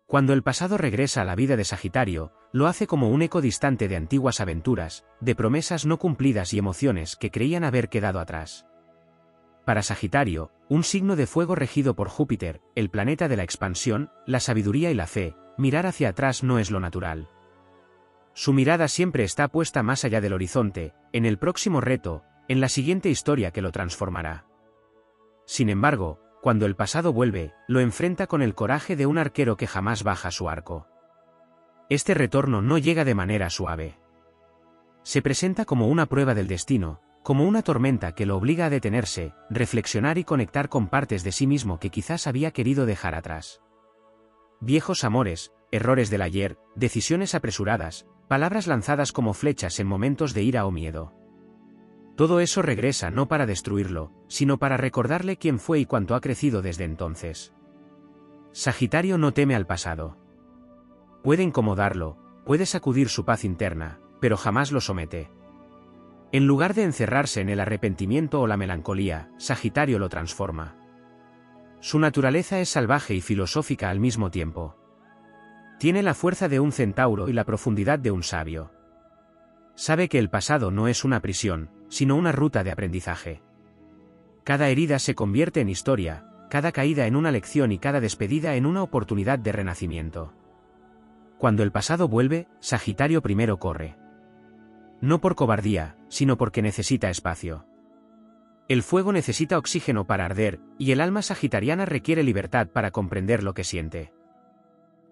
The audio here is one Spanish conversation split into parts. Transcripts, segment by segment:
Cuando el pasado regresa a la vida de Sagitario, lo hace como un eco distante de antiguas aventuras, de promesas no cumplidas y emociones que creían haber quedado atrás. Para Sagitario, un signo de fuego regido por Júpiter, el planeta de la expansión, la sabiduría y la fe, mirar hacia atrás no es lo natural. Su mirada siempre está puesta más allá del horizonte, en el próximo reto, en la siguiente historia que lo transformará. Sin embargo, cuando el pasado vuelve, lo enfrenta con el coraje de un arquero que jamás baja su arco. Este retorno no llega de manera suave. Se presenta como una prueba del destino, como una tormenta que lo obliga a detenerse, reflexionar y conectar con partes de sí mismo que quizás había querido dejar atrás. Viejos amores, errores del ayer, decisiones apresuradas, palabras lanzadas como flechas en momentos de ira o miedo. Todo eso regresa no para destruirlo, sino para recordarle quién fue y cuánto ha crecido desde entonces. Sagitario no teme al pasado. Puede incomodarlo, puede sacudir su paz interna, pero jamás lo somete. En lugar de encerrarse en el arrepentimiento o la melancolía, Sagitario lo transforma. Su naturaleza es salvaje y filosófica al mismo tiempo. Tiene la fuerza de un centauro y la profundidad de un sabio. Sabe que el pasado no es una prisión, sino una ruta de aprendizaje. Cada herida se convierte en historia, cada caída en una lección y cada despedida en una oportunidad de renacimiento. Cuando el pasado vuelve, Sagitario primero corre. No por cobardía, sino porque necesita espacio. El fuego necesita oxígeno para arder, y el alma sagitariana requiere libertad para comprender lo que siente.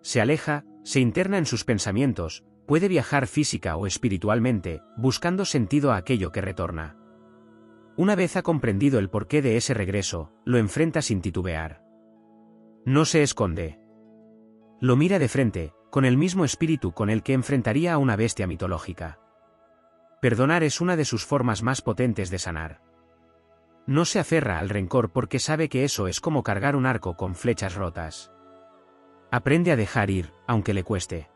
Se aleja, se interna en sus pensamientos, puede viajar física o espiritualmente, buscando sentido a aquello que retorna. Una vez ha comprendido el porqué de ese regreso, lo enfrenta sin titubear. No se esconde. Lo mira de frente, con el mismo espíritu con el que enfrentaría a una bestia mitológica. Perdonar es una de sus formas más potentes de sanar. No se aferra al rencor porque sabe que eso es como cargar un arco con flechas rotas. Aprende a dejar ir, aunque le cueste.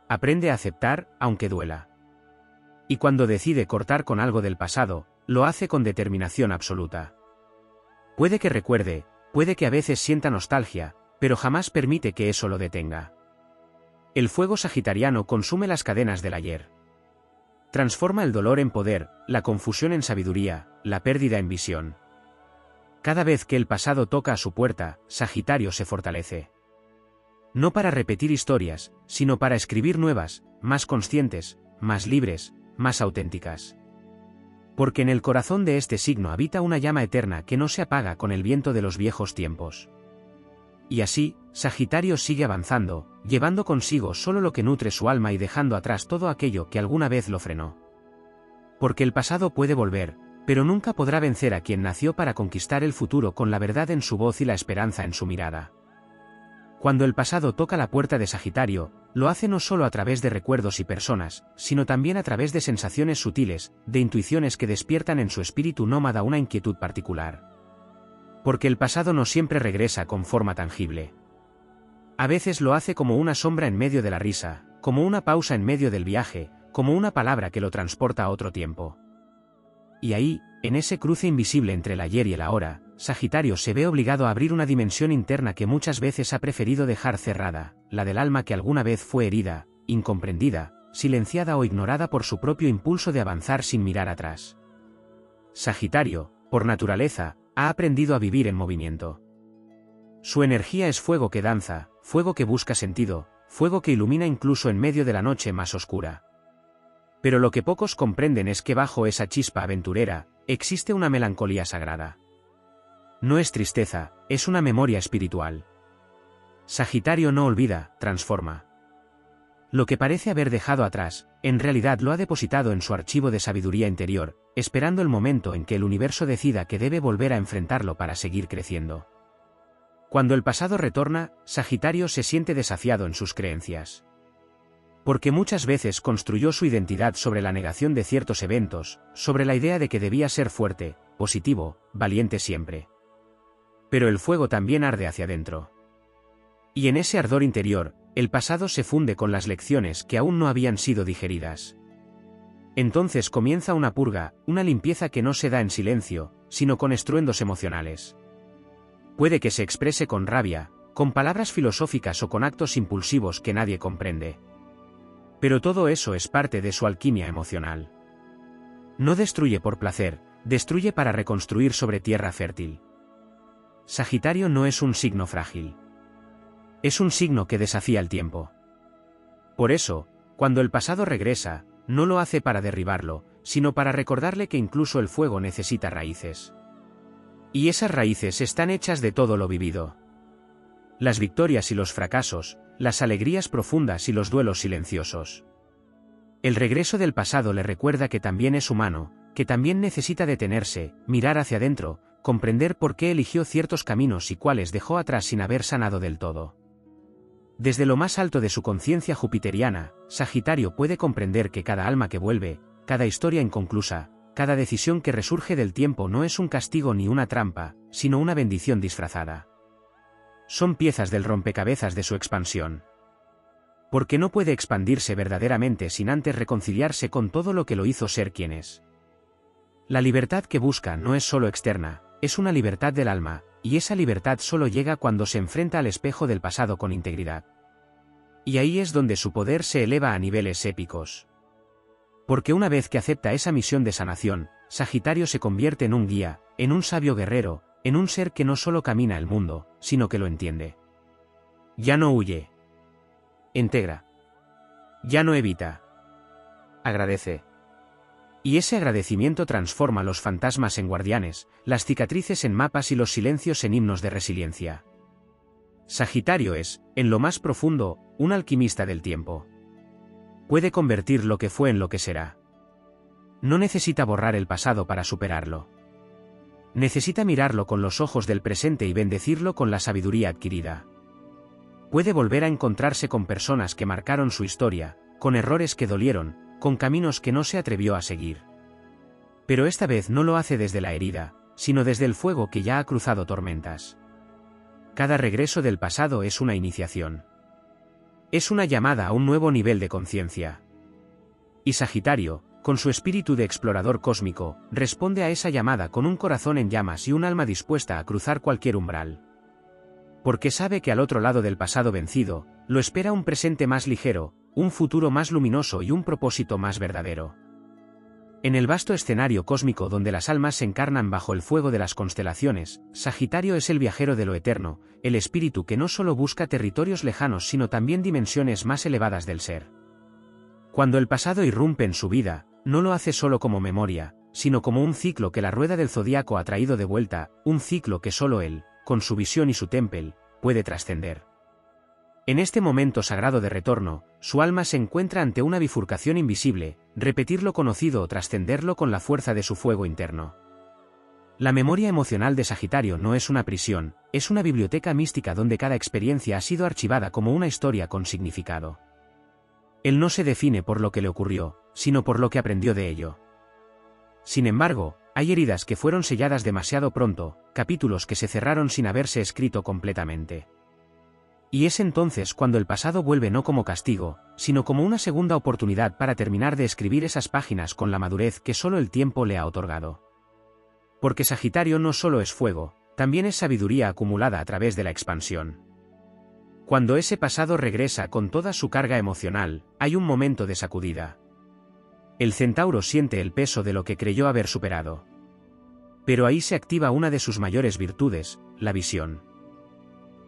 Aprende a aceptar, aunque duela. Y cuando decide cortar con algo del pasado, lo hace con determinación absoluta. Puede que recuerde, puede que a veces sienta nostalgia, pero jamás permite que eso lo detenga. El fuego sagitariano consume las cadenas del ayer. Transforma el dolor en poder, la confusión en sabiduría, la pérdida en visión. Cada vez que el pasado toca a su puerta, Sagitario se fortalece. No para repetir historias, sino para escribir nuevas, más conscientes, más libres, más auténticas. Porque en el corazón de este signo habita una llama eterna que no se apaga con el viento de los viejos tiempos. Y así, Sagitario sigue avanzando, llevando consigo solo lo que nutre su alma y dejando atrás todo aquello que alguna vez lo frenó. Porque el pasado puede volver, pero nunca podrá vencer a quien nació para conquistar el futuro con la verdad en su voz y la esperanza en su mirada. Cuando el pasado toca la puerta de Sagitario, lo hace no solo a través de recuerdos y personas, sino también a través de sensaciones sutiles, de intuiciones que despiertan en su espíritu nómada una inquietud particular. Porque el pasado no siempre regresa con forma tangible. A veces lo hace como una sombra en medio de la risa, como una pausa en medio del viaje, como una palabra que lo transporta a otro tiempo. Y ahí, en ese cruce invisible entre el ayer y el ahora, Sagitario se ve obligado a abrir una dimensión interna que muchas veces ha preferido dejar cerrada, la del alma que alguna vez fue herida, incomprendida, silenciada o ignorada por su propio impulso de avanzar sin mirar atrás. Sagitario, por naturaleza, ha aprendido a vivir en movimiento. Su energía es fuego que danza, fuego que busca sentido, fuego que ilumina incluso en medio de la noche más oscura. Pero lo que pocos comprenden es que bajo esa chispa aventurera, existe una melancolía sagrada. No es tristeza, es una memoria espiritual. Sagitario no olvida, transforma. Lo que parece haber dejado atrás, en realidad lo ha depositado en su archivo de sabiduría interior, esperando el momento en que el universo decida que debe volver a enfrentarlo para seguir creciendo. Cuando el pasado retorna, Sagitario se siente desafiado en sus creencias. Porque muchas veces construyó su identidad sobre la negación de ciertos eventos, sobre la idea de que debía ser fuerte, positivo, valiente siempre. Pero el fuego también arde hacia adentro. Y en ese ardor interior, el pasado se funde con las lecciones que aún no habían sido digeridas. Entonces comienza una purga, una limpieza que no se da en silencio, sino con estruendos emocionales. Puede que se exprese con rabia, con palabras filosóficas o con actos impulsivos que nadie comprende. Pero todo eso es parte de su alquimia emocional. No destruye por placer, destruye para reconstruir sobre tierra fértil. Sagitario no es un signo frágil. Es un signo que desafía el tiempo. Por eso, cuando el pasado regresa, no lo hace para derribarlo, sino para recordarle que incluso el fuego necesita raíces. Y esas raíces están hechas de todo lo vivido. Las victorias y los fracasos, las alegrías profundas y los duelos silenciosos. El regreso del pasado le recuerda que también es humano, que también necesita detenerse, mirar hacia adentro, comprender por qué eligió ciertos caminos y cuáles dejó atrás sin haber sanado del todo. Desde lo más alto de su conciencia jupiteriana, Sagitario puede comprender que cada alma que vuelve, cada historia inconclusa, cada decisión que resurge del tiempo no es un castigo ni una trampa, sino una bendición disfrazada. Son piezas del rompecabezas de su expansión. Porque no puede expandirse verdaderamente sin antes reconciliarse con todo lo que lo hizo ser quien es. La libertad que busca no es solo externa, es una libertad del alma, y esa libertad solo llega cuando se enfrenta al espejo del pasado con integridad. Y ahí es donde su poder se eleva a niveles épicos. Porque una vez que acepta esa misión de sanación, Sagitario se convierte en un guía, en un sabio guerrero, en un ser que no solo camina el mundo, sino que lo entiende. Ya no huye. Integra. Ya no evita. Agradece. Y ese agradecimiento transforma los fantasmas en guardianes, las cicatrices en mapas y los silencios en himnos de resiliencia. Sagitario es, en lo más profundo, un alquimista del tiempo. Puede convertir lo que fue en lo que será. No necesita borrar el pasado para superarlo. Necesita mirarlo con los ojos del presente y bendecirlo con la sabiduría adquirida. Puede volver a encontrarse con personas que marcaron su historia, con errores que dolieron, con caminos que no se atrevió a seguir. Pero esta vez no lo hace desde la herida, sino desde el fuego que ya ha cruzado tormentas. Cada regreso del pasado es una iniciación. Es una llamada a un nuevo nivel de conciencia. Y Sagitario, con su espíritu de explorador cósmico, responde a esa llamada con un corazón en llamas y un alma dispuesta a cruzar cualquier umbral. Porque sabe que al otro lado del pasado vencido, lo espera un presente más ligero, un futuro más luminoso y un propósito más verdadero. En el vasto escenario cósmico donde las almas se encarnan bajo el fuego de las constelaciones, Sagitario es el viajero de lo eterno, el espíritu que no solo busca territorios lejanos sino también dimensiones más elevadas del ser. Cuando el pasado irrumpe en su vida, no lo hace solo como memoria, sino como un ciclo que la rueda del zodiaco ha traído de vuelta, un ciclo que solo él, con su visión y su tempel, puede trascender. En este momento sagrado de retorno, su alma se encuentra ante una bifurcación invisible, repetir lo conocido o trascenderlo con la fuerza de su fuego interno. La memoria emocional de Sagitario no es una prisión, es una biblioteca mística donde cada experiencia ha sido archivada como una historia con significado. Él no se define por lo que le ocurrió, sino por lo que aprendió de ello. Sin embargo, hay heridas que fueron selladas demasiado pronto, capítulos que se cerraron sin haberse escrito completamente. Y es entonces cuando el pasado vuelve no como castigo, sino como una segunda oportunidad para terminar de escribir esas páginas con la madurez que solo el tiempo le ha otorgado. Porque Sagitario no solo es fuego, también es sabiduría acumulada a través de la expansión. Cuando ese pasado regresa con toda su carga emocional, hay un momento de sacudida. El centauro siente el peso de lo que creyó haber superado. Pero ahí se activa una de sus mayores virtudes, la visión.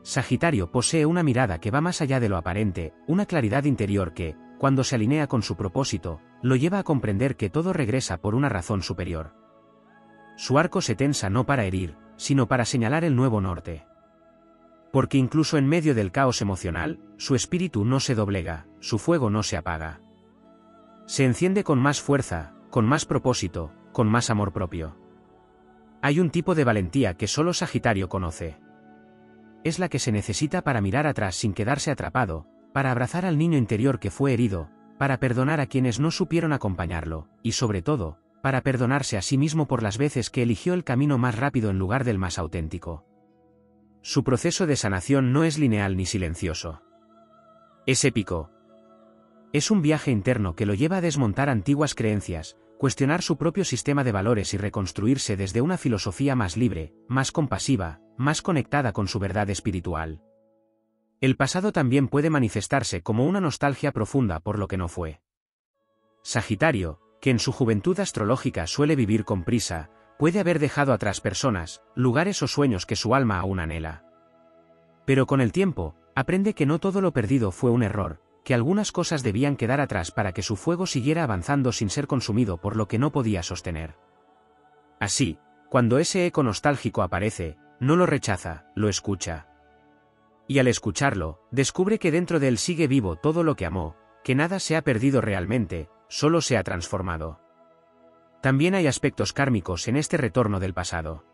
Sagitario posee una mirada que va más allá de lo aparente, una claridad interior que, cuando se alinea con su propósito, lo lleva a comprender que todo regresa por una razón superior. Su arco se tensa no para herir, sino para señalar el nuevo norte. Porque incluso en medio del caos emocional, su espíritu no se doblega, su fuego no se apaga. Se enciende con más fuerza, con más propósito, con más amor propio. Hay un tipo de valentía que solo Sagitario conoce. Es la que se necesita para mirar atrás sin quedarse atrapado, para abrazar al niño interior que fue herido, para perdonar a quienes no supieron acompañarlo, y sobre todo, para perdonarse a sí mismo por las veces que eligió el camino más rápido en lugar del más auténtico. Su proceso de sanación no es lineal ni silencioso. Es épico. Es un viaje interno que lo lleva a desmontar antiguas creencias, cuestionar su propio sistema de valores y reconstruirse desde una filosofía más libre, más compasiva, más conectada con su verdad espiritual. El pasado también puede manifestarse como una nostalgia profunda por lo que no fue. Sagitario, que en su juventud astrológica suele vivir con prisa, puede haber dejado atrás personas, lugares o sueños que su alma aún anhela. Pero con el tiempo, aprende que no todo lo perdido fue un error, que algunas cosas debían quedar atrás para que su fuego siguiera avanzando sin ser consumido por lo que no podía sostener. Así, cuando ese eco nostálgico aparece, no lo rechaza, lo escucha. Y al escucharlo, descubre que dentro de él sigue vivo todo lo que amó, que nada se ha perdido realmente, solo se ha transformado. También hay aspectos kármicos en este retorno del pasado.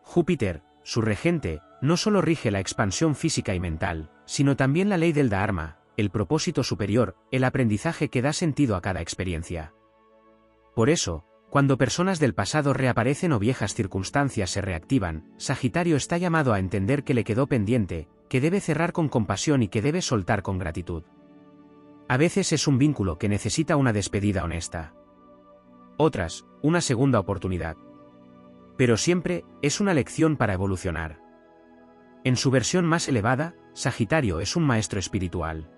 Júpiter, su regente, no solo rige la expansión física y mental, sino también la ley del Dharma, el propósito superior, el aprendizaje que da sentido a cada experiencia. Por eso, cuando personas del pasado reaparecen o viejas circunstancias se reactivan, Sagitario está llamado a entender que le quedó pendiente, que debe cerrar con compasión y que debe soltar con gratitud. A veces es un vínculo que necesita una despedida honesta. Otras, una segunda oportunidad. Pero siempre, es una lección para evolucionar. En su versión más elevada, Sagitario es un maestro espiritual.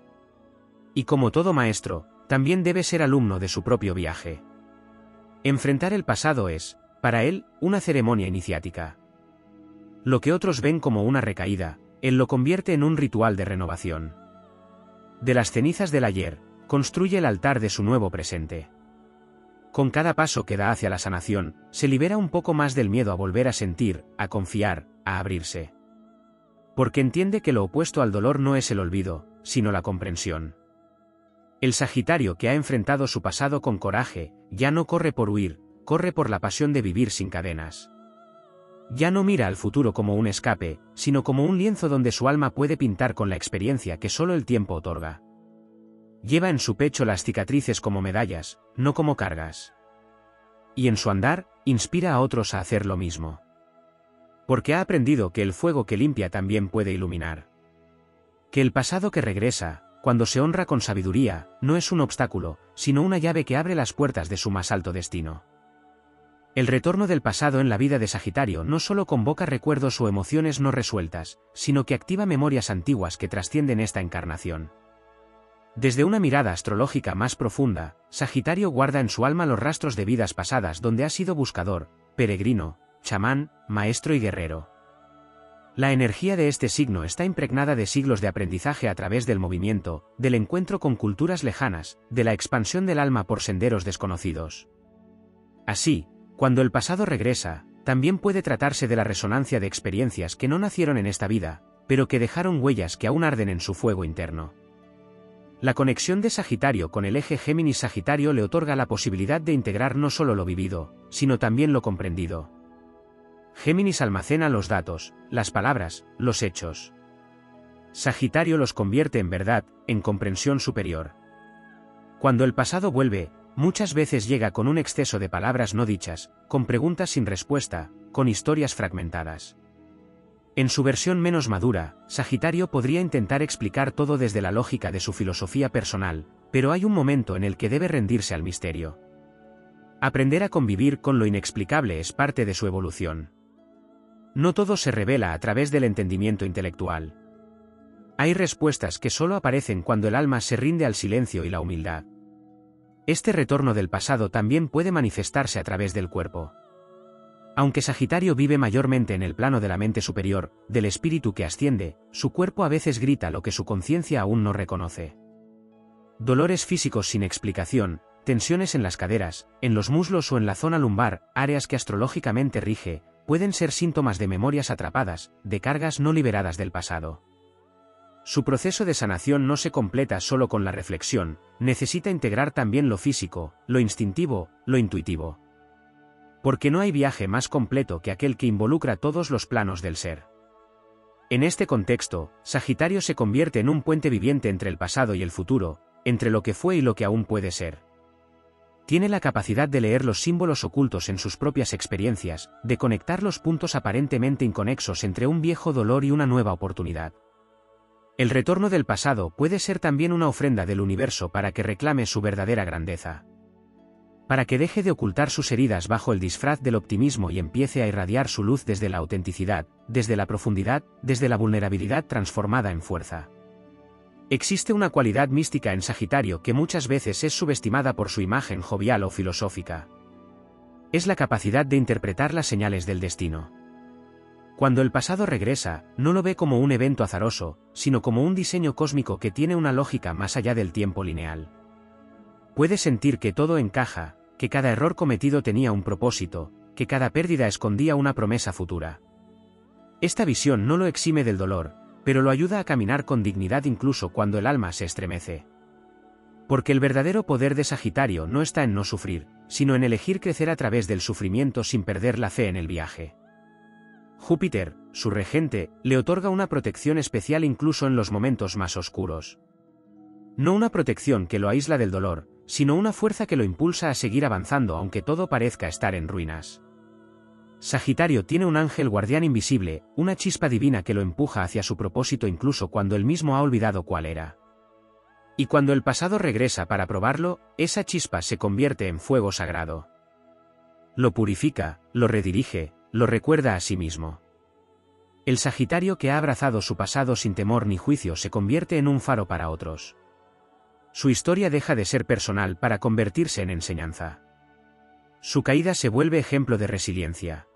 Y como todo maestro, también debe ser alumno de su propio viaje. Enfrentar el pasado es, para él, una ceremonia iniciática. Lo que otros ven como una recaída, él lo convierte en un ritual de renovación. De las cenizas del ayer, construye el altar de su nuevo presente. Con cada paso que da hacia la sanación, se libera un poco más del miedo a volver a sentir, a confiar, a abrirse. Porque entiende que lo opuesto al dolor no es el olvido, sino la comprensión. El Sagitario que ha enfrentado su pasado con coraje, ya no corre por huir, corre por la pasión de vivir sin cadenas. Ya no mira al futuro como un escape, sino como un lienzo donde su alma puede pintar con la experiencia que solo el tiempo otorga. Lleva en su pecho las cicatrices como medallas, no como cargas. Y en su andar, inspira a otros a hacer lo mismo. Porque ha aprendido que el fuego que limpia también puede iluminar. Que el pasado que regresa, cuando se honra con sabiduría, no es un obstáculo, sino una llave que abre las puertas de su más alto destino. El retorno del pasado en la vida de Sagitario no solo convoca recuerdos o emociones no resueltas, sino que activa memorias antiguas que trascienden esta encarnación. Desde una mirada astrológica más profunda, Sagitario guarda en su alma los rastros de vidas pasadas donde ha sido buscador, peregrino, chamán, maestro y guerrero. La energía de este signo está impregnada de siglos de aprendizaje a través del movimiento, del encuentro con culturas lejanas, de la expansión del alma por senderos desconocidos. Así, cuando el pasado regresa, también puede tratarse de la resonancia de experiencias que no nacieron en esta vida, pero que dejaron huellas que aún arden en su fuego interno. La conexión de Sagitario con el eje Géminis-Sagitario le otorga la posibilidad de integrar no solo lo vivido, sino también lo comprendido. Géminis almacena los datos, las palabras, los hechos. Sagitario los convierte en verdad, en comprensión superior. Cuando el pasado vuelve, muchas veces llega con un exceso de palabras no dichas, con preguntas sin respuesta, con historias fragmentadas. En su versión menos madura, Sagitario podría intentar explicar todo desde la lógica de su filosofía personal, pero hay un momento en el que debe rendirse al misterio. Aprender a convivir con lo inexplicable es parte de su evolución. No todo se revela a través del entendimiento intelectual. Hay respuestas que solo aparecen cuando el alma se rinde al silencio y la humildad. Este retorno del pasado también puede manifestarse a través del cuerpo. Aunque Sagitario vive mayormente en el plano de la mente superior, del espíritu que asciende, su cuerpo a veces grita lo que su conciencia aún no reconoce. Dolores físicos sin explicación, tensiones en las caderas, en los muslos o en la zona lumbar, áreas que astrológicamente rige, pueden ser síntomas de memorias atrapadas, de cargas no liberadas del pasado. Su proceso de sanación no se completa solo con la reflexión, necesita integrar también lo físico, lo instintivo, lo intuitivo. Porque no hay viaje más completo que aquel que involucra todos los planos del ser. En este contexto, Sagitario se convierte en un puente viviente entre el pasado y el futuro, entre lo que fue y lo que aún puede ser. Tiene la capacidad de leer los símbolos ocultos en sus propias experiencias, de conectar los puntos aparentemente inconexos entre un viejo dolor y una nueva oportunidad. El retorno del pasado puede ser también una ofrenda del universo para que reclame su verdadera grandeza. para que deje de ocultar sus heridas bajo el disfraz del optimismo y empiece a irradiar su luz desde la autenticidad, desde la profundidad, desde la vulnerabilidad transformada en fuerza. Existe una cualidad mística en Sagitario que muchas veces es subestimada por su imagen jovial o filosófica. Es la capacidad de interpretar las señales del destino. Cuando el pasado regresa, no lo ve como un evento azaroso, sino como un diseño cósmico que tiene una lógica más allá del tiempo lineal. Puede sentir que todo encaja, que cada error cometido tenía un propósito, que cada pérdida escondía una promesa futura. Esta visión no lo exime del dolor, pero lo ayuda a caminar con dignidad incluso cuando el alma se estremece. Porque el verdadero poder de Sagitario no está en no sufrir, sino en elegir crecer a través del sufrimiento sin perder la fe en el viaje. Júpiter, su regente, le otorga una protección especial incluso en los momentos más oscuros. No una protección que lo aísla del dolor, sino una fuerza que lo impulsa a seguir avanzando aunque todo parezca estar en ruinas. Sagitario tiene un ángel guardián invisible, una chispa divina que lo empuja hacia su propósito incluso cuando él mismo ha olvidado cuál era. Y cuando el pasado regresa para probarlo, esa chispa se convierte en fuego sagrado. Lo purifica, lo redirige, lo recuerda a sí mismo. El Sagitario que ha abrazado su pasado sin temor ni juicio se convierte en un faro para otros. Su historia deja de ser personal para convertirse en enseñanza. Su caída se vuelve ejemplo de resiliencia.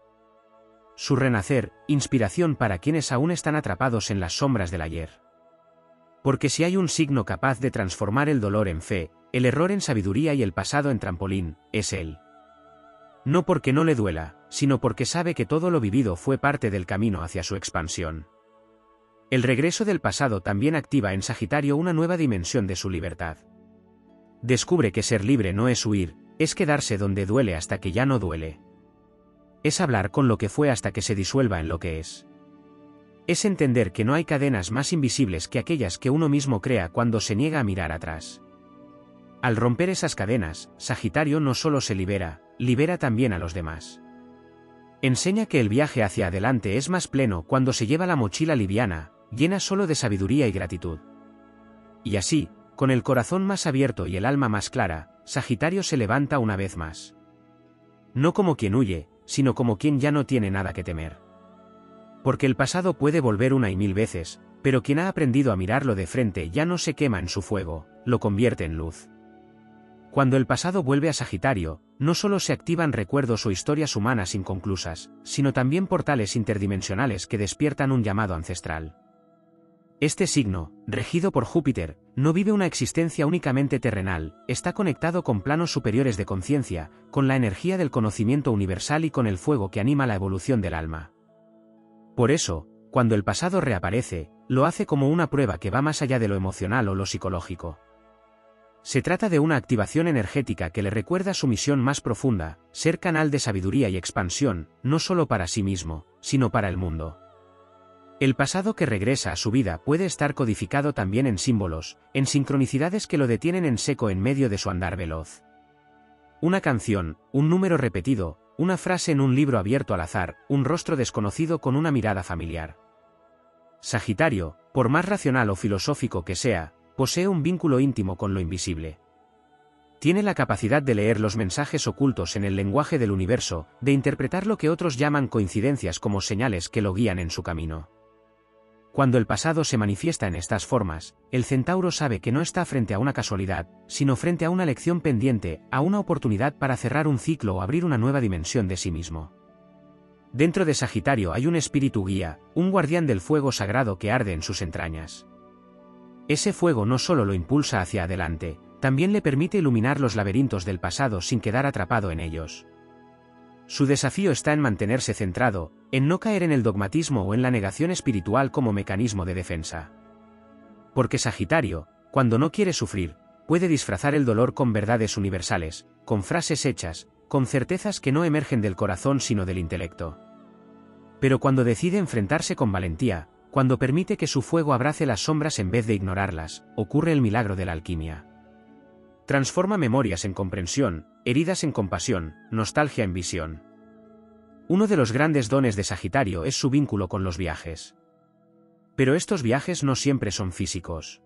Su renacer, inspiración para quienes aún están atrapados en las sombras del ayer. Porque si hay un signo capaz de transformar el dolor en fe, el error en sabiduría y el pasado en trampolín, es él. No porque no le duela, sino porque sabe que todo lo vivido fue parte del camino hacia su expansión. El regreso del pasado también activa en Sagitario una nueva dimensión de su libertad. Descubre que ser libre no es huir, es quedarse donde duele hasta que ya no duele. Es hablar con lo que fue hasta que se disuelva en lo que es. Es entender que no hay cadenas más invisibles que aquellas que uno mismo crea cuando se niega a mirar atrás. Al romper esas cadenas, Sagitario no solo se libera, libera también a los demás. Enseña que el viaje hacia adelante es más pleno cuando se lleva la mochila liviana, llena solo de sabiduría y gratitud. Y así, con el corazón más abierto y el alma más clara, Sagitario se levanta una vez más. No como quien huye, sino como quien ya no tiene nada que temer. Porque el pasado puede volver una y mil veces, pero quien ha aprendido a mirarlo de frente ya no se quema en su fuego, lo convierte en luz. Cuando el pasado vuelve a Sagitario, no solo se activan recuerdos o historias humanas inconclusas, sino también portales interdimensionales que despiertan un llamado ancestral. Este signo, regido por Júpiter, no vive una existencia únicamente terrenal, está conectado con planos superiores de conciencia, con la energía del conocimiento universal y con el fuego que anima la evolución del alma. Por eso, cuando el pasado reaparece, lo hace como una prueba que va más allá de lo emocional o lo psicológico. Se trata de una activación energética que le recuerda su misión más profunda, ser canal de sabiduría y expansión, no solo para sí mismo, sino para el mundo. El pasado que regresa a su vida puede estar codificado también en símbolos, en sincronicidades que lo detienen en seco en medio de su andar veloz. Una canción, un número repetido, una frase en un libro abierto al azar, un rostro desconocido con una mirada familiar. Sagitario, por más racional o filosófico que sea, posee un vínculo íntimo con lo invisible. Tiene la capacidad de leer los mensajes ocultos en el lenguaje del universo, de interpretar lo que otros llaman coincidencias como señales que lo guían en su camino. Cuando el pasado se manifiesta en estas formas, el centauro sabe que no está frente a una casualidad, sino frente a una lección pendiente, a una oportunidad para cerrar un ciclo o abrir una nueva dimensión de sí mismo. Dentro de Sagitario hay un espíritu guía, un guardián del fuego sagrado que arde en sus entrañas. Ese fuego no solo lo impulsa hacia adelante, también le permite iluminar los laberintos del pasado sin quedar atrapado en ellos. Su desafío está en mantenerse centrado, en no caer en el dogmatismo o en la negación espiritual como mecanismo de defensa. Porque Sagitario, cuando no quiere sufrir, puede disfrazar el dolor con verdades universales, con frases hechas, con certezas que no emergen del corazón sino del intelecto. Pero cuando decide enfrentarse con valentía, cuando permite que su fuego abrace las sombras en vez de ignorarlas, ocurre el milagro de la alquimia. Transforma memorias en comprensión, heridas en compasión, nostalgia en visión. Uno de los grandes dones de Sagitario es su vínculo con los viajes. Pero estos viajes no siempre son físicos.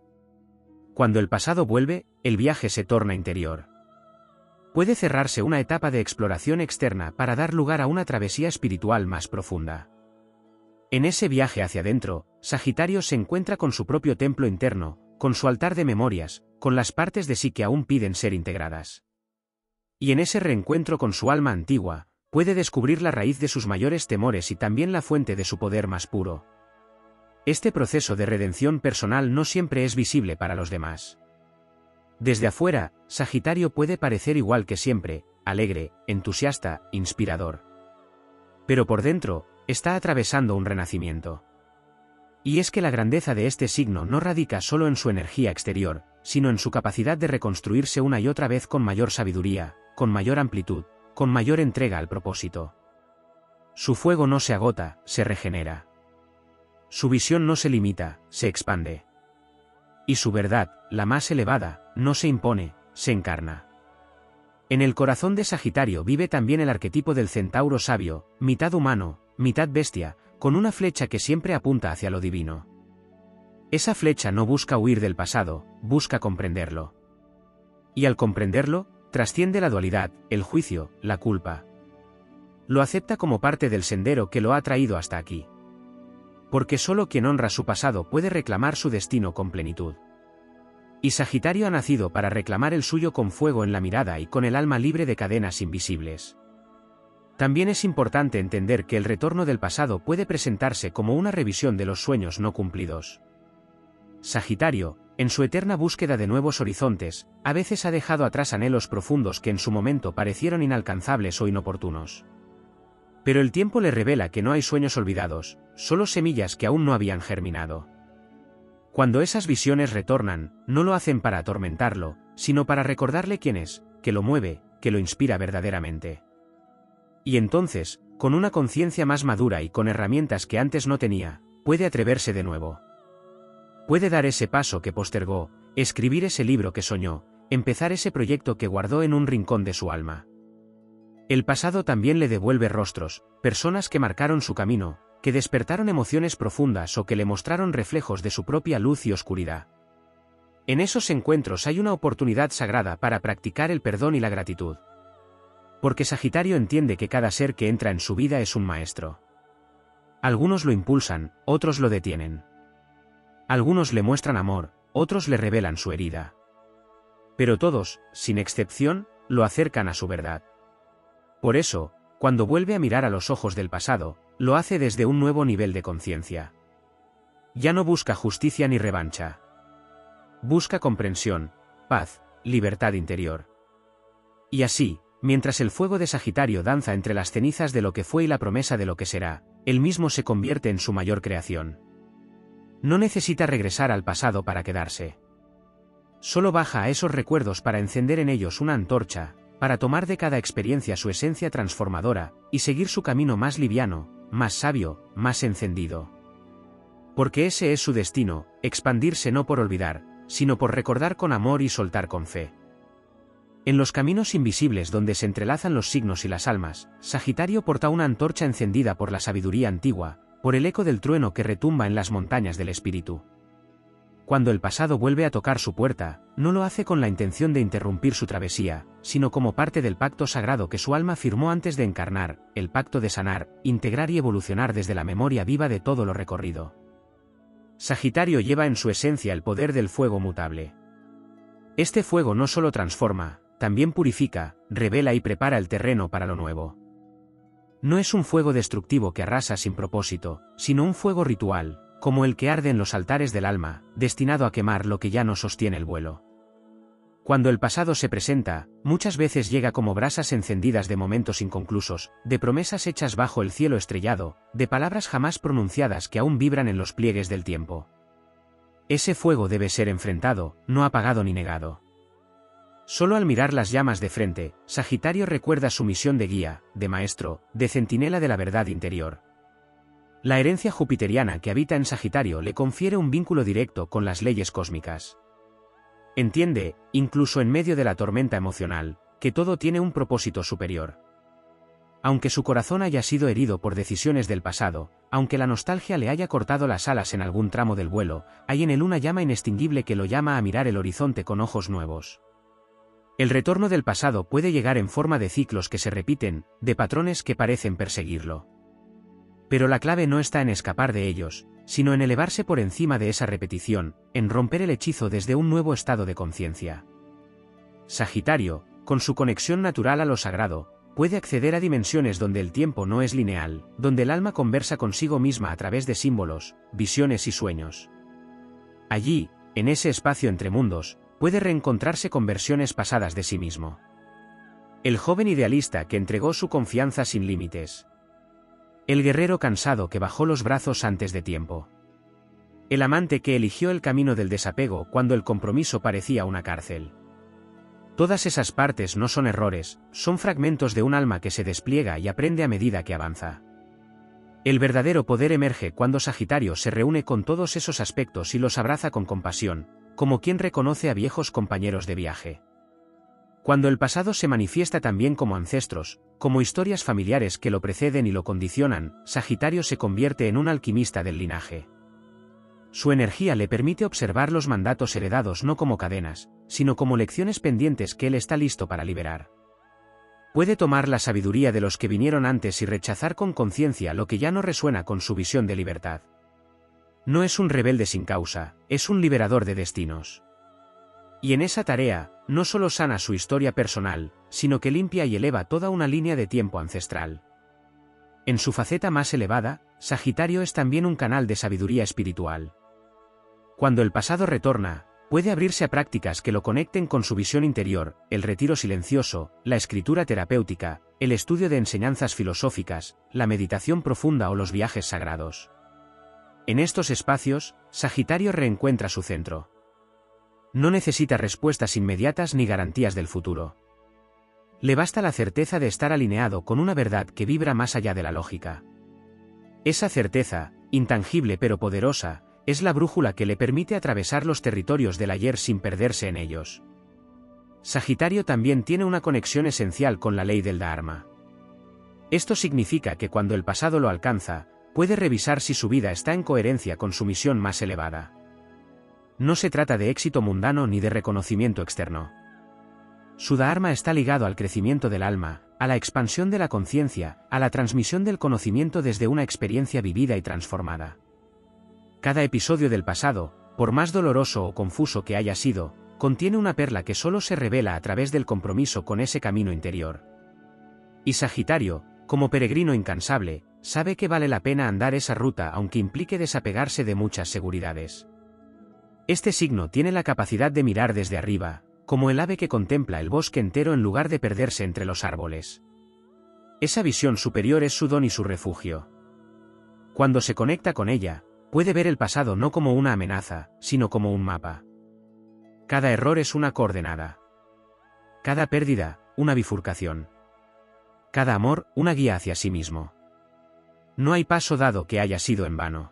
Cuando el pasado vuelve, el viaje se torna interior. puede cerrarse una etapa de exploración externa para dar lugar a una travesía espiritual más profunda. En ese viaje hacia adentro, Sagitario se encuentra con su propio templo interno, con su altar de memorias, con las partes de sí que aún piden ser integradas. Y en ese reencuentro con su alma antigua, puede descubrir la raíz de sus mayores temores y también la fuente de su poder más puro. Este proceso de redención personal no siempre es visible para los demás. Desde afuera, Sagitario puede parecer igual que siempre, alegre, entusiasta, inspirador. Pero por dentro, está atravesando un renacimiento. Y es que la grandeza de este signo no radica solo en su energía exterior, sino en su capacidad de reconstruirse una y otra vez con mayor sabiduría, con mayor amplitud, con mayor entrega al propósito. Su fuego no se agota, se regenera. Su visión no se limita, se expande. Y su verdad, la más elevada, no se impone, se encarna. En el corazón de Sagitario vive también el arquetipo del centauro sabio, mitad humano, mitad bestia, con una flecha que siempre apunta hacia lo divino. Esa flecha no busca huir del pasado, busca comprenderlo. Y al comprenderlo, trasciende la dualidad, el juicio, la culpa. Lo acepta como parte del sendero que lo ha traído hasta aquí. Porque solo quien honra su pasado puede reclamar su destino con plenitud. Y Sagitario ha nacido para reclamar el suyo con fuego en la mirada y con el alma libre de cadenas invisibles. También es importante entender que el retorno del pasado puede presentarse como una revisión de los sueños no cumplidos. Sagitario, en su eterna búsqueda de nuevos horizontes, a veces ha dejado atrás anhelos profundos que en su momento parecieron inalcanzables o inoportunos. Pero el tiempo le revela que no hay sueños olvidados, solo semillas que aún no habían germinado. Cuando esas visiones retornan, no lo hacen para atormentarlo, sino para recordarle quién es, que lo mueve, que lo inspira verdaderamente. Y entonces, con una conciencia más madura y con herramientas que antes no tenía, puede atreverse de nuevo. Puede dar ese paso que postergó, escribir ese libro que soñó, empezar ese proyecto que guardó en un rincón de su alma. El pasado también le devuelve rostros, personas que marcaron su camino, que despertaron emociones profundas o que le mostraron reflejos de su propia luz y oscuridad. En esos encuentros hay una oportunidad sagrada para practicar el perdón y la gratitud. Porque Sagitario entiende que cada ser que entra en su vida es un maestro. Algunos lo impulsan, otros lo detienen. Algunos le muestran amor, otros le revelan su herida. Pero todos, sin excepción, lo acercan a su verdad. Por eso, cuando vuelve a mirar a los ojos del pasado, lo hace desde un nuevo nivel de conciencia. Ya no busca justicia ni revancha. Busca comprensión, paz, libertad interior. Y así, mientras el fuego de Sagitario danza entre las cenizas de lo que fue y la promesa de lo que será, él mismo se convierte en su mayor creación. No necesita regresar al pasado para quedarse. Solo baja a esos recuerdos para encender en ellos una antorcha, para tomar de cada experiencia su esencia transformadora, y seguir su camino más liviano, más sabio, más encendido. Porque ese es su destino, expandirse no por olvidar, sino por recordar con amor y soltar con fe. En los caminos invisibles donde se entrelazan los signos y las almas, Sagitario porta una antorcha encendida por la sabiduría antigua, por el eco del trueno que retumba en las montañas del espíritu. Cuando el pasado vuelve a tocar su puerta, no lo hace con la intención de interrumpir su travesía, sino como parte del pacto sagrado que su alma firmó antes de encarnar, el pacto de sanar, integrar y evolucionar desde la memoria viva de todo lo recorrido. Sagitario lleva en su esencia el poder del fuego mutable. Este fuego no solo transforma, también purifica, revela y prepara el terreno para lo nuevo. No es un fuego destructivo que arrasa sin propósito, sino un fuego ritual, como el que arde en los altares del alma, destinado a quemar lo que ya no sostiene el vuelo. Cuando el pasado se presenta, muchas veces llega como brasas encendidas de momentos inconclusos, de promesas hechas bajo el cielo estrellado, de palabras jamás pronunciadas que aún vibran en los pliegues del tiempo. Ese fuego debe ser enfrentado, no apagado ni negado. Solo al mirar las llamas de frente, Sagitario recuerda su misión de guía, de maestro, de centinela de la verdad interior. La herencia jupiteriana que habita en Sagitario le confiere un vínculo directo con las leyes cósmicas. Entiende, incluso en medio de la tormenta emocional, que todo tiene un propósito superior. Aunque su corazón haya sido herido por decisiones del pasado, aunque la nostalgia le haya cortado las alas en algún tramo del vuelo, hay en él una llama inextinguible que lo llama a mirar el horizonte con ojos nuevos. El retorno del pasado puede llegar en forma de ciclos que se repiten, de patrones que parecen perseguirlo. Pero la clave no está en escapar de ellos, sino en elevarse por encima de esa repetición, en romper el hechizo desde un nuevo estado de conciencia. Sagitario, con su conexión natural a lo sagrado, puede acceder a dimensiones donde el tiempo no es lineal, donde el alma conversa consigo misma a través de símbolos, visiones y sueños. Allí, en ese espacio entre mundos, puede reencontrarse con versiones pasadas de sí mismo. El joven idealista que entregó su confianza sin límites. El guerrero cansado que bajó los brazos antes de tiempo. El amante que eligió el camino del desapego cuando el compromiso parecía una cárcel. Todas esas partes no son errores, son fragmentos de un alma que se despliega y aprende a medida que avanza. El verdadero poder emerge cuando Sagitario se reúne con todos esos aspectos y los abraza con compasión, como quien reconoce a viejos compañeros de viaje. Cuando el pasado se manifiesta también como ancestros, como historias familiares que lo preceden y lo condicionan, Sagitario se convierte en un alquimista del linaje. Su energía le permite observar los mandatos heredados no como cadenas, sino como lecciones pendientes que él está listo para liberar. Puede tomar la sabiduría de los que vinieron antes y rechazar con conciencia lo que ya no resuena con su visión de libertad. No es un rebelde sin causa, es un liberador de destinos. Y en esa tarea, no solo sana su historia personal, sino que limpia y eleva toda una línea de tiempo ancestral. En su faceta más elevada, Sagitario es también un canal de sabiduría espiritual. Cuando el pasado retorna, puede abrirse a prácticas que lo conecten con su visión interior, el retiro silencioso, la escritura terapéutica, el estudio de enseñanzas filosóficas, la meditación profunda o los viajes sagrados. En estos espacios, Sagitario reencuentra su centro. No necesita respuestas inmediatas ni garantías del futuro. Le basta la certeza de estar alineado con una verdad que vibra más allá de la lógica. Esa certeza, intangible pero poderosa, es la brújula que le permite atravesar los territorios del ayer sin perderse en ellos. Sagitario también tiene una conexión esencial con la ley del Dharma. Esto significa que cuando el pasado lo alcanza, puede revisar si su vida está en coherencia con su misión más elevada. No se trata de éxito mundano ni de reconocimiento externo. Su Dharma está ligado al crecimiento del alma, a la expansión de la conciencia, a la transmisión del conocimiento desde una experiencia vivida y transformada. Cada episodio del pasado, por más doloroso o confuso que haya sido, contiene una perla que solo se revela a través del compromiso con ese camino interior. Y Sagitario, como peregrino incansable, sabe que vale la pena andar esa ruta aunque implique desapegarse de muchas seguridades. Este signo tiene la capacidad de mirar desde arriba, como el ave que contempla el bosque entero en lugar de perderse entre los árboles. Esa visión superior es su don y su refugio. Cuando se conecta con ella, puede ver el pasado no como una amenaza, sino como un mapa. Cada error es una coordenada. Cada pérdida, una bifurcación. Cada amor, una guía hacia sí mismo. No hay paso dado que haya sido en vano.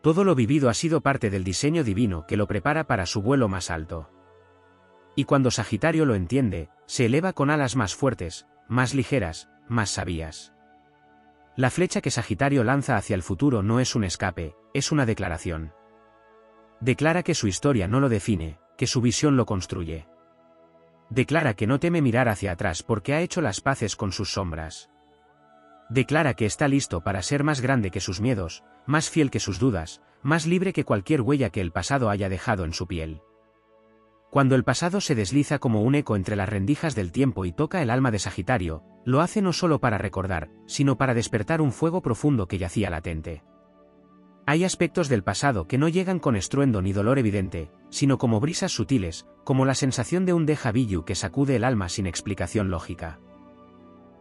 Todo lo vivido ha sido parte del diseño divino que lo prepara para su vuelo más alto. Y cuando Sagitario lo entiende, se eleva con alas más fuertes, más ligeras, más sabias. La flecha que Sagitario lanza hacia el futuro no es un escape, es una declaración. Declara que su historia no lo define, que su visión lo construye. Declara que no teme mirar hacia atrás porque ha hecho las paces con sus sombras. Declara que está listo para ser más grande que sus miedos, más fiel que sus dudas, más libre que cualquier huella que el pasado haya dejado en su piel. Cuando el pasado se desliza como un eco entre las rendijas del tiempo y toca el alma de Sagitario, lo hace no solo para recordar, sino para despertar un fuego profundo que yacía latente. Hay aspectos del pasado que no llegan con estruendo ni dolor evidente, sino como brisas sutiles, como la sensación de un déjà vu que sacude el alma sin explicación lógica.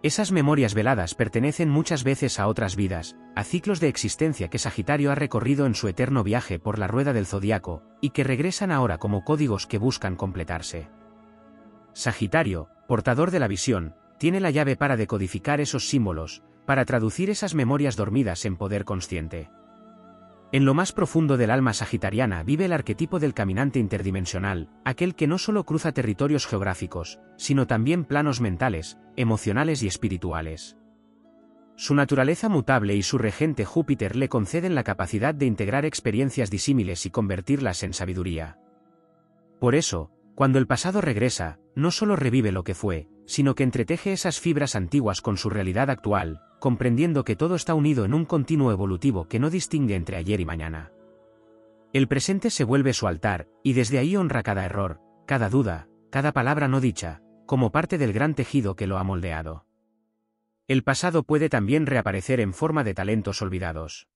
Esas memorias veladas pertenecen muchas veces a otras vidas, a ciclos de existencia que Sagitario ha recorrido en su eterno viaje por la rueda del zodiaco, y que regresan ahora como códigos que buscan completarse. Sagitario, portador de la visión, tiene la llave para decodificar esos símbolos, para traducir esas memorias dormidas en poder consciente. En lo más profundo del alma sagitariana vive el arquetipo del caminante interdimensional, aquel que no solo cruza territorios geográficos, sino también planos mentales, emocionales y espirituales. Su naturaleza mutable y su regente Júpiter le conceden la capacidad de integrar experiencias disímiles y convertirlas en sabiduría. Por eso, Cuando el pasado regresa, no solo revive lo que fue, sino que entreteje esas fibras antiguas con su realidad actual, comprendiendo que todo está unido en un continuo evolutivo que no distingue entre ayer y mañana. El presente se vuelve su altar, y desde ahí honra cada error, cada duda, cada palabra no dicha, como parte del gran tejido que lo ha moldeado. El pasado puede también reaparecer en forma de talentos olvidados.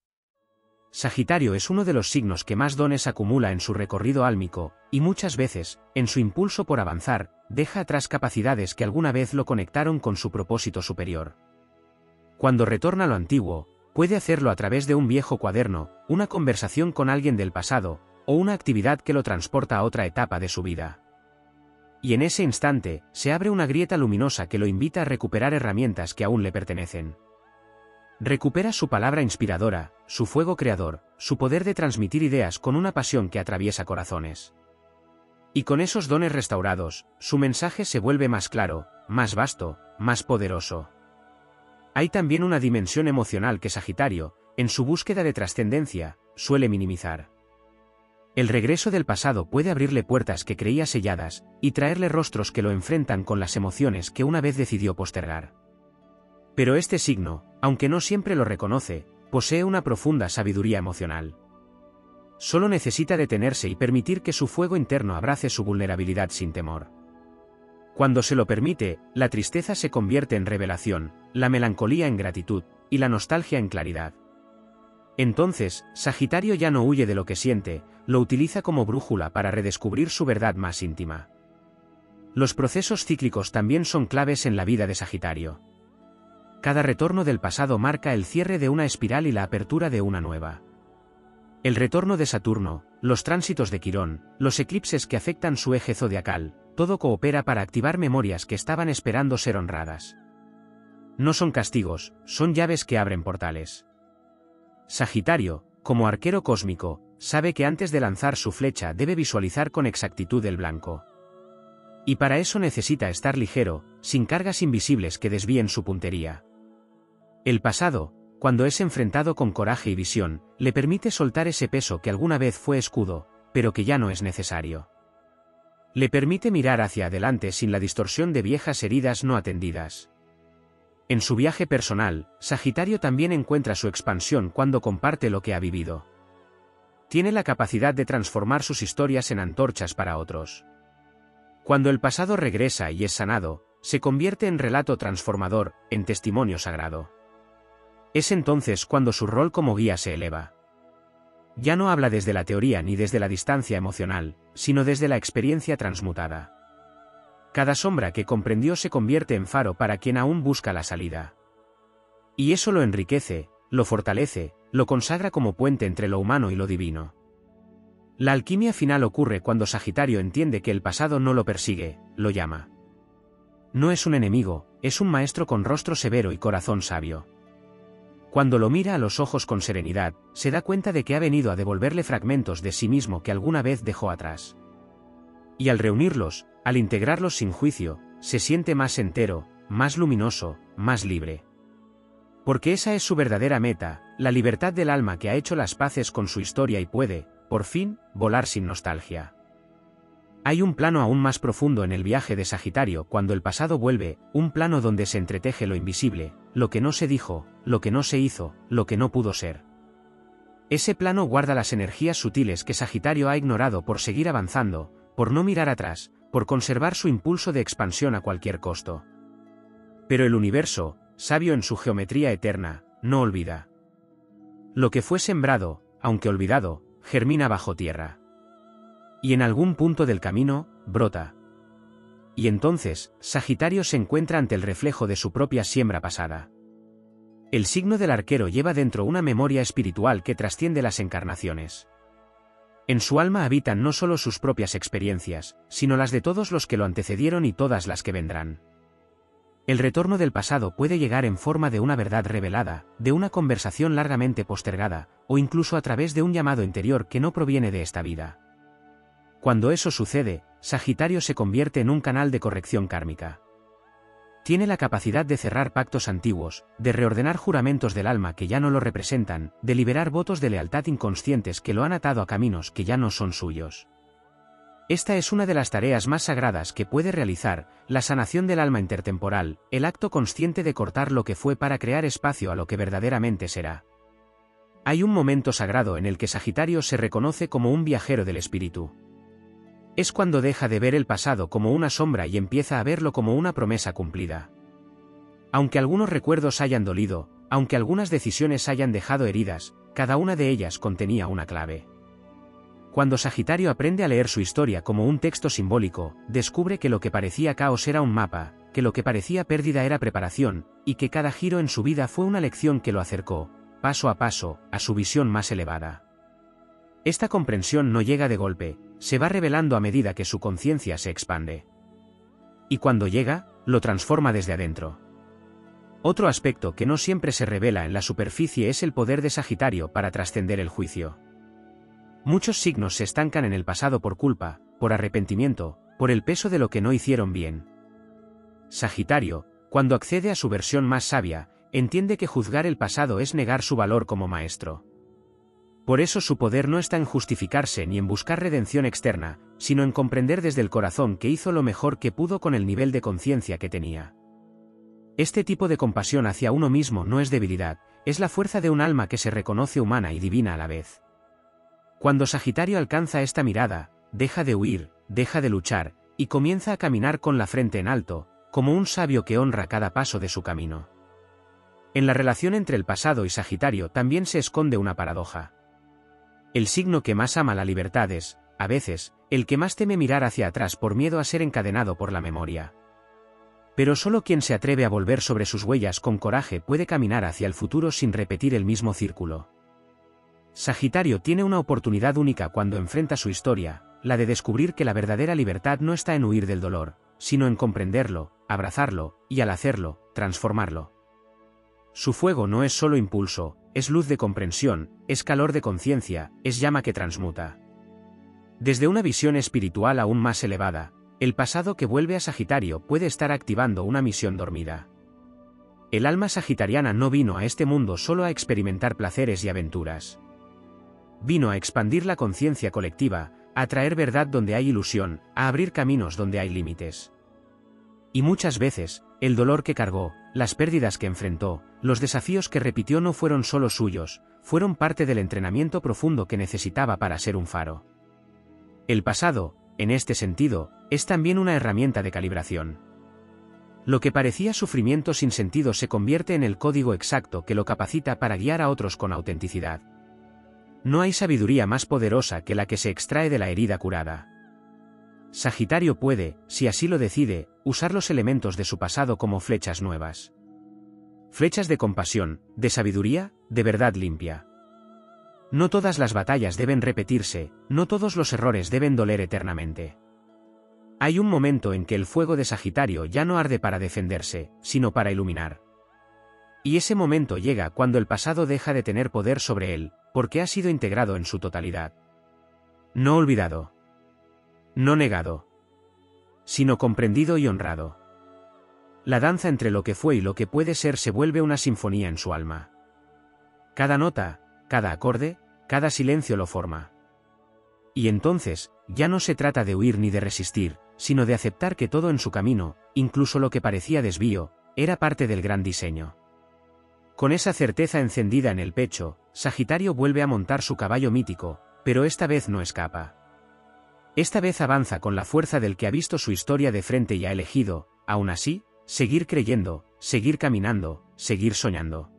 Sagitario es uno de los signos que más dones acumula en su recorrido álmico, y muchas veces, en su impulso por avanzar, deja atrás capacidades que alguna vez lo conectaron con su propósito superior. Cuando retorna a lo antiguo, puede hacerlo a través de un viejo cuaderno, una conversación con alguien del pasado, o una actividad que lo transporta a otra etapa de su vida. Y en ese instante, se abre una grieta luminosa que lo invita a recuperar herramientas que aún le pertenecen. Recupera su palabra inspiradora, su fuego creador, su poder de transmitir ideas con una pasión que atraviesa corazones. Y con esos dones restaurados, su mensaje se vuelve más claro, más vasto, más poderoso. Hay también una dimensión emocional que Sagitario, en su búsqueda de trascendencia, suele minimizar. El regreso del pasado puede abrirle puertas que creía selladas, y traerle rostros que lo enfrentan con las emociones que una vez decidió postergar. Pero este signo, aunque no siempre lo reconoce, posee una profunda sabiduría emocional. Solo necesita detenerse y permitir que su fuego interno abrace su vulnerabilidad sin temor. Cuando se lo permite, la tristeza se convierte en revelación, la melancolía en gratitud, y la nostalgia en claridad. Entonces, Sagitario ya no huye de lo que siente, lo utiliza como brújula para redescubrir su verdad más íntima. Los procesos cíclicos también son claves en la vida de Sagitario. Cada retorno del pasado marca el cierre de una espiral y la apertura de una nueva. El retorno de Saturno, los tránsitos de Quirón, los eclipses que afectan su eje zodiacal, todo coopera para activar memorias que estaban esperando ser honradas. No son castigos, son llaves que abren portales. Sagitario, como arquero cósmico, sabe que antes de lanzar su flecha debe visualizar con exactitud el blanco. Y para eso necesita estar ligero, sin cargas invisibles que desvíen su puntería. El pasado, cuando es enfrentado con coraje y visión, le permite soltar ese peso que alguna vez fue escudo, pero que ya no es necesario. Le permite mirar hacia adelante sin la distorsión de viejas heridas no atendidas. En su viaje personal, Sagitario también encuentra su expansión cuando comparte lo que ha vivido. Tiene la capacidad de transformar sus historias en antorchas para otros. Cuando el pasado regresa y es sanado, se convierte en relato transformador, en testimonio sagrado. Es entonces cuando su rol como guía se eleva. Ya no habla desde la teoría ni desde la distancia emocional, sino desde la experiencia transmutada. Cada sombra que comprendió se convierte en faro para quien aún busca la salida. Y eso lo enriquece, lo fortalece, lo consagra como puente entre lo humano y lo divino. La alquimia final ocurre cuando Sagitario entiende que el pasado no lo persigue, lo llama. No es un enemigo, es un maestro con rostro severo y corazón sabio. Cuando lo mira a los ojos con serenidad, se da cuenta de que ha venido a devolverle fragmentos de sí mismo que alguna vez dejó atrás. Y al reunirlos, al integrarlos sin juicio, se siente más entero, más luminoso, más libre. Porque esa es su verdadera meta, la libertad del alma que ha hecho las paces con su historia y puede, por fin, volar sin nostalgia. Hay un plano aún más profundo en el viaje de Sagitario cuando el pasado vuelve, un plano donde se entreteje lo invisible, lo que no se dijo, lo que no se hizo, lo que no pudo ser. Ese plano guarda las energías sutiles que Sagitario ha ignorado por seguir avanzando, por no mirar atrás, por conservar su impulso de expansión a cualquier costo. Pero el universo, sabio en su geometría eterna, no olvida. Lo que fue sembrado, aunque olvidado, germina bajo tierra. Y en algún punto del camino, brota. Y entonces, Sagitario se encuentra ante el reflejo de su propia siembra pasada. El signo del arquero lleva dentro una memoria espiritual que trasciende las encarnaciones. En su alma habitan no solo sus propias experiencias, sino las de todos los que lo antecedieron y todas las que vendrán. El retorno del pasado puede llegar en forma de una verdad revelada, de una conversación largamente postergada, o incluso a través de un llamado interior que no proviene de esta vida. Cuando eso sucede, Sagitario se convierte en un canal de corrección kármica. Tiene la capacidad de cerrar pactos antiguos, de reordenar juramentos del alma que ya no lo representan, de liberar votos de lealtad inconscientes que lo han atado a caminos que ya no son suyos. Esta es una de las tareas más sagradas que puede realizar, la sanación del alma intertemporal, el acto consciente de cortar lo que fue para crear espacio a lo que verdaderamente será. Hay un momento sagrado en el que Sagitario se reconoce como un viajero del espíritu. Es cuando deja de ver el pasado como una sombra y empieza a verlo como una promesa cumplida. Aunque algunos recuerdos hayan dolido, aunque algunas decisiones hayan dejado heridas, cada una de ellas contenía una clave. Cuando Sagitario aprende a leer su historia como un texto simbólico, descubre que lo que parecía caos era un mapa, que lo que parecía pérdida era preparación, y que cada giro en su vida fue una lección que lo acercó, paso a paso, a su visión más elevada. Esta comprensión no llega de golpe, se va revelando a medida que su conciencia se expande. Y cuando llega, lo transforma desde adentro. Otro aspecto que no siempre se revela en la superficie es el poder de Sagitario para trascender el juicio. Muchos signos se estancan en el pasado por culpa, por arrepentimiento, por el peso de lo que no hicieron bien. Sagitario, cuando accede a su versión más sabia, entiende que juzgar el pasado es negar su valor como maestro. Por eso su poder no está en justificarse ni en buscar redención externa, sino en comprender desde el corazón que hizo lo mejor que pudo con el nivel de conciencia que tenía. Este tipo de compasión hacia uno mismo no es debilidad, es la fuerza de un alma que se reconoce humana y divina a la vez. Cuando Sagitario alcanza esta mirada, deja de huir, deja de luchar, y comienza a caminar con la frente en alto, como un sabio que honra cada paso de su camino. En la relación entre el pasado y Sagitario también se esconde una paradoja. El signo que más ama la libertad es, a veces, el que más teme mirar hacia atrás por miedo a ser encadenado por la memoria. Pero solo quien se atreve a volver sobre sus huellas con coraje puede caminar hacia el futuro sin repetir el mismo círculo. Sagitario tiene una oportunidad única cuando enfrenta su historia, la de descubrir que la verdadera libertad no está en huir del dolor, sino en comprenderlo, abrazarlo, y al hacerlo, transformarlo. Su fuego no es solo impulso, es luz de comprensión, es calor de conciencia, es llama que transmuta. Desde una visión espiritual aún más elevada, el pasado que vuelve a Sagitario puede estar activando una misión dormida. El alma sagitariana no vino a este mundo solo a experimentar placeres y aventuras. Vino a expandir la conciencia colectiva, a traer verdad donde hay ilusión, a abrir caminos donde hay límites. Y muchas veces, el dolor que cargó, las pérdidas que enfrentó, los desafíos que repitió no fueron solo suyos, fueron parte del entrenamiento profundo que necesitaba para ser un faro. El pasado, en este sentido, es también una herramienta de calibración. Lo que parecía sufrimiento sin sentido se convierte en el código exacto que lo capacita para guiar a otros con autenticidad. No hay sabiduría más poderosa que la que se extrae de la herida curada. Sagitario puede, si así lo decide, usar los elementos de su pasado como flechas nuevas. Flechas de compasión, de sabiduría, de verdad limpia. No todas las batallas deben repetirse, no todos los errores deben doler eternamente. Hay un momento en que el fuego de Sagitario ya no arde para defenderse, sino para iluminar. Y ese momento llega cuando el pasado deja de tener poder sobre él, porque ha sido integrado en su totalidad. No olvidado. No negado. Sino comprendido y honrado. La danza entre lo que fue y lo que puede ser se vuelve una sinfonía en su alma. Cada nota, cada acorde, cada silencio lo forma. Y entonces, ya no se trata de huir ni de resistir, sino de aceptar que todo en su camino, incluso lo que parecía desvío, era parte del gran diseño. Con esa certeza encendida en el pecho, Sagitario vuelve a montar su caballo mítico, pero esta vez no escapa. Esta vez avanza con la fuerza del que ha visto su historia de frente y ha elegido, aún así, seguir creyendo, seguir caminando, seguir soñando.